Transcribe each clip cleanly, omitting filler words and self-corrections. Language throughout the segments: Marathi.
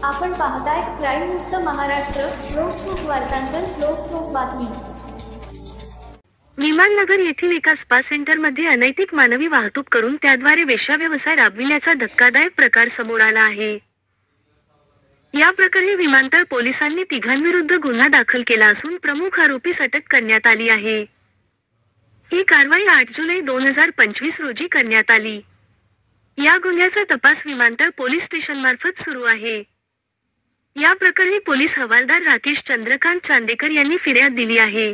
आपण पाहताय क्राईम मुक्त महाराष्ट्र. लोकसुख वार्तांकन, लोकसुख बातमी. विमाननगर येथील एका स्पा सेंटरमध्ये अनैतिक मानवी वाहतूक करून त्याद्वारे वेश्याव्यवसाय राबविण्याचा धक्कादायक प्रकार समोर आला आहे. या प्रकरणी विमानतळ पोलिसांनी तिघांविरुद्ध गुन्हा दाखल केला असून प्रमुख आरोपीस अटक करण्यात आली आहे. ही कारवाई 8 जुलै 2025 रोजी करण्यात आली. या गुन्ह्याचा तपास विमानतळ पोलीस स्टेशनमार्फत सुरू आहे. या प्रकरणी पोलीस हवालदार राकेश चंद्रकांत चांदेकर यांनी फिर्याद दिली आहे.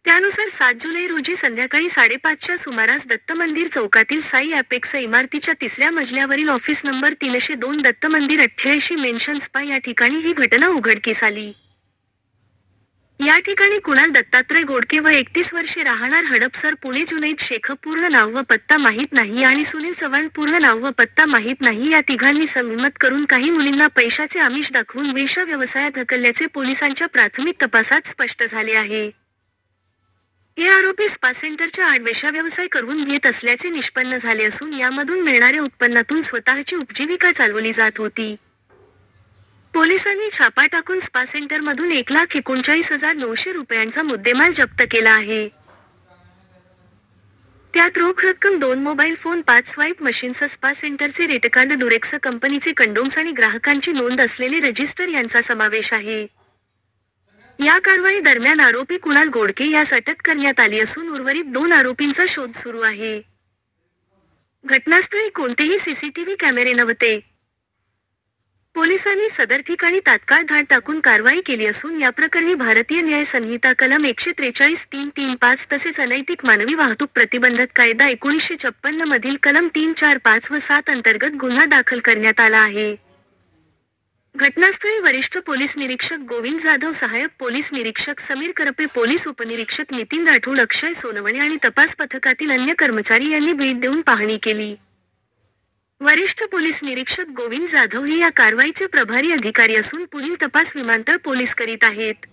त्यानुसार 7 जुलै रोजी संध्याकाळी 5:30च्या सुमारास दत्त मंदिर चौकातील साई ॲपेक्स इमारतीच्या 3ऱ्या मजल्यावरील ऑफिस नंबर 302 दत्त मंदिर 88 मेन्शन स्पा या ठिकाणी ही घटना उघडकीस आली. या ठिकाणी कुणाल दत्तात्रय गोडके व 31 वर्षे राहणार हडपसर पुणे जुनैद शेख पूर्ण नाव व पत्ता माहीत नाही आणि सुनील चव्हाण पूर्ण नाव व पत्ता माहीत नाही या तिघांनी संगनमत करून काही मुलींना पैशाचे आमिष दाखवून वेश्या व्यवसायात ढकलल्याचे पोलिसांच्या प्राथमिक तपासात स्पष्ट झाले आहे. हे आरोपी स्पा सेंटरच्या आड वेश्याव्यवसाय करून घेत असल्याचे निष्पन्न झाले असून यामधून मिळणाऱ्या उत्पन्नातून स्वतःची उपजीविका चालवली जात होती. पोलिसांनी छापा टाकून स्पा सेंटरमधून 1,39,900 रुपयांचा मुद्देमाल जप्त केला आहे. त्यात रोख रक्कम, 2 mobile phone, 5 swipe machines, spa सेंटरचे रेटकार्ड, डुरेक्स कंपनीचे कंडोम्स आणि ग्राहकांची नोंद असलेले रजिस्टर यांचा समावेश आहे. या कारवाई दरम्यान आरोपी कुणाल गोडके यास अटक करण्यात आली असून उर्वरित 2 आरोपींचा शोध सुरू आहे. घटनास्थळी कोणतेही सीसीटीव्ही कॅमेरे नव्हते. पोलिसांनी सदर ठिकाणी तात्काळ धाड टाकून कारवाई केली असून या प्रकरणी भारतीय न्याय संहिता कलम 143-335 तसेच अनैतिक मानवी वाहतूक प्रतिबंधक कायदा 1956 मधील कलम 3, 4, 5 व 7 अंतर्गत गुन्हा दाखल करण्यात आला आहे. घटनास्थळी वरिष्ठ पोलीस निरीक्षक गोविंद जाधव, सहाय्यक पोलीस निरीक्षक समीर करपे, पोलीस उपनिरीक्षक नितीन राठोड, अक्षय सोनवणे आणि तपास पथकातील अन्य कर्मचारी यांनी भेट देऊन पाहणी केली. वरिष्ठ पोलीस निरीक्षक गोविंद जाधव हे या कारवाईचे प्रभारी अधिकारी असून पुढील तपास विमानतळ पोलीस करीत आहेत.